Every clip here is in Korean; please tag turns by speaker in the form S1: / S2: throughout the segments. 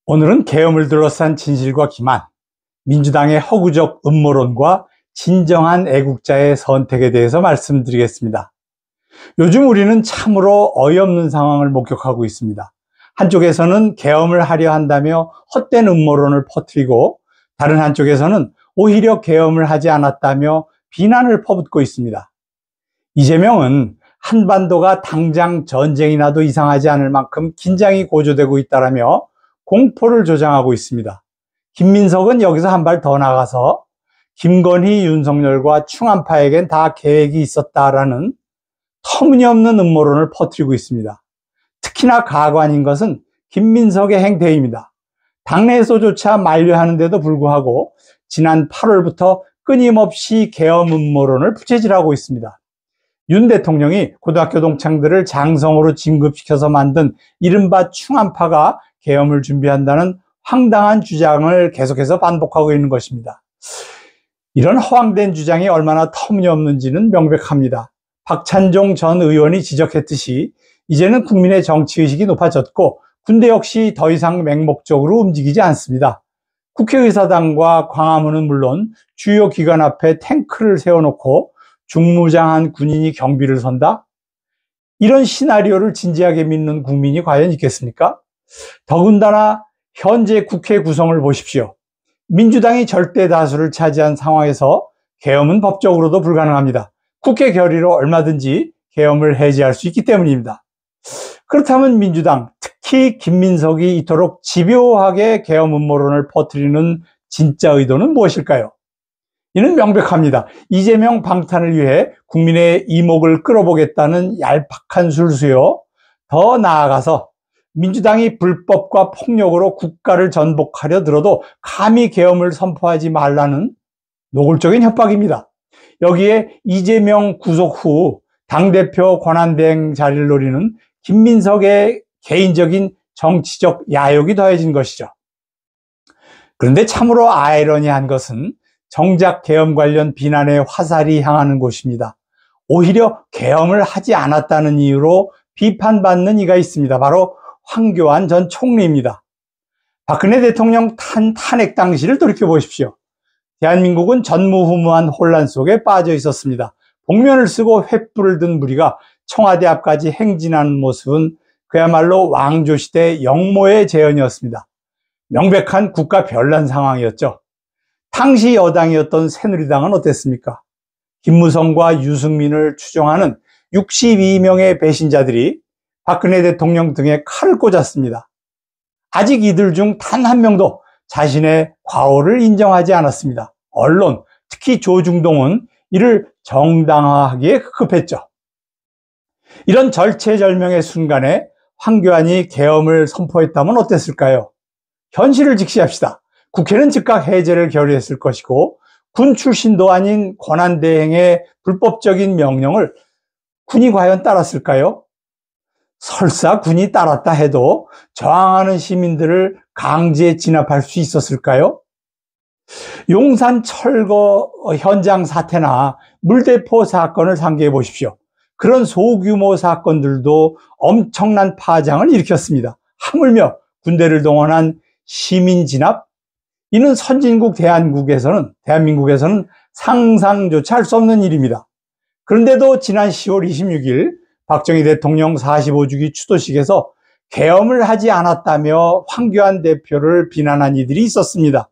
S1: 오늘은 계엄을 둘러싼 진실과 기만, 민주당의 허구적 음모론과 진정한 애국자의 선택에 대해서 말씀드리겠습니다. 요즘 우리는 참으로 어이없는 상황을 목격하고 있습니다. 한쪽에서는 계엄을 하려 한다며 헛된 음모론을 퍼뜨리고, 다른 한쪽에서는 오히려 계엄을 하지 않았다며 비난을 퍼붓고 있습니다. 이재명은 한반도가 당장 전쟁이 나도 이상하지 않을 만큼 긴장이 고조되고 있다라며 공포를 조장하고 있습니다. 김민석은 여기서 한 발 더 나가서 김건희, 윤석열과 충암파에겐 다 계획이 있었다라는 터무니없는 음모론을 퍼뜨리고 있습니다. 특히나 가관인 것은 김민석의 행태입니다. 당내에서조차 만류하는데도 불구하고 지난 8월부터 끊임없이 계엄 음모론을 부채질하고 있습니다. 윤 대통령이 고등학교 동창들을 장성으로 진급시켜서 만든 이른바 충암파가 계엄을 준비한다는 황당한 주장을 계속해서 반복하고 있는 것입니다. 이런 허황된 주장이 얼마나 터무니없는지는 명백합니다. 박찬종 전 의원이 지적했듯이 이제는 국민의 정치의식이 높아졌고 군대 역시 더 이상 맹목적으로 움직이지 않습니다. 국회의사당과 광화문은 물론 주요 기관 앞에 탱크를 세워놓고 중무장한 군인이 경비를 선다? 이런 시나리오를 진지하게 믿는 국민이 과연 있겠습니까? 더군다나 현재 국회 구성을 보십시오. 민주당이 절대 다수를 차지한 상황에서 계엄은 법적으로도 불가능합니다. 국회 결의로 얼마든지 계엄을 해제할 수 있기 때문입니다. 그렇다면 민주당, 특히 김민석이 이토록 집요하게 계엄 음모론을 퍼뜨리는 진짜 의도는 무엇일까요? 이는 명백합니다. 이재명 방탄을 위해 국민의 이목을 끌어보겠다는 얄팍한 술수요. 더 나아가서 민주당이 불법과 폭력으로 국가를 전복하려 들어도 감히 계엄을 선포하지 말라는 노골적인 협박입니다. 여기에 이재명 구속 후 당대표 권한대행 자리를 노리는 김민석의 개인적인 정치적 야욕이 더해진 것이죠. 그런데 참으로 아이러니한 것은 정작 계엄 관련 비난의 화살이 향하는 곳입니다. 오히려 계엄을 하지 않았다는 이유로 비판받는 이가 있습니다. 바로 황교안 전 총리입니다. 박근혜 대통령 탄핵 당시를 돌이켜보십시오. 대한민국은 전무후무한 혼란 속에 빠져 있었습니다. 복면을 쓰고 횃불을 든 무리가 청와대 앞까지 행진하는 모습은 그야말로 왕조시대 영모의 재현이었습니다. 명백한 국가 변란 상황이었죠. 당시 여당이었던 새누리당은 어땠습니까? 김무성과 유승민을 추종하는 62명의 배신자들이 박근혜 대통령 등에 칼을 꽂았습니다. 아직 이들 중 단 한 명도 자신의 과오를 인정하지 않았습니다. 언론, 특히 조중동은 이를 정당화하기에 급했죠. 이런 절체절명의 순간에 황교안이 계엄을 선포했다면 어땠을까요? 현실을 직시합시다. 국회는 즉각 해제를 결의했을 것이고 군 출신도 아닌 권한대행의 불법적인 명령을 군이 과연 따랐을까요? 설사 군이 따랐다 해도 저항하는 시민들을 강제 진압할 수 있었을까요? 용산 철거 현장 사태나 물대포 사건을 상기해 보십시오. 그런 소규모 사건들도 엄청난 파장을 일으켰습니다. 하물며 군대를 동원한 시민 진압? 이는 선진국 대한민국에서는 상상조차 할 수 없는 일입니다. 그런데도 지난 10월 26일 박정희 대통령 45주기 추도식에서 계엄을 하지 않았다며 황교안 대표를 비난한 이들이 있었습니다.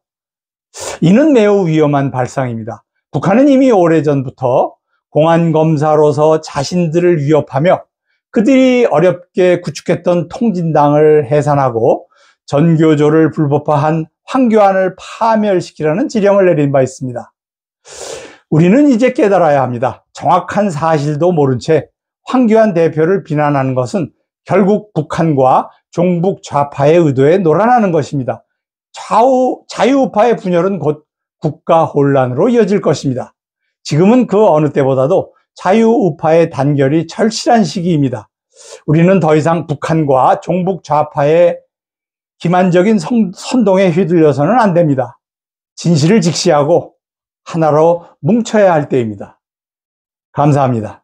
S1: 이는 매우 위험한 발상입니다. 북한은 이미 오래전부터 공안검사로서 자신들을 위협하며 그들이 어렵게 구축했던 통진당을 해산하고 전교조를 불법화한 황교안을 파멸시키라는 지령을 내린 바 있습니다. 우리는 이제 깨달아야 합니다. 정확한 사실도 모른 채 황교안 대표를 비난하는 것은 결국 북한과 종북 좌파의 의도에 놀아나는 것입니다. 자유우파의 분열은 곧 국가 혼란으로 이어질 것입니다. 지금은 그 어느 때보다도 자유우파의 단결이 절실한 시기입니다. 우리는 더 이상 북한과 종북 좌파의 기만적인 선동에 휘둘려서는 안 됩니다. 진실을 직시하고 하나로 뭉쳐야 할 때입니다. 감사합니다.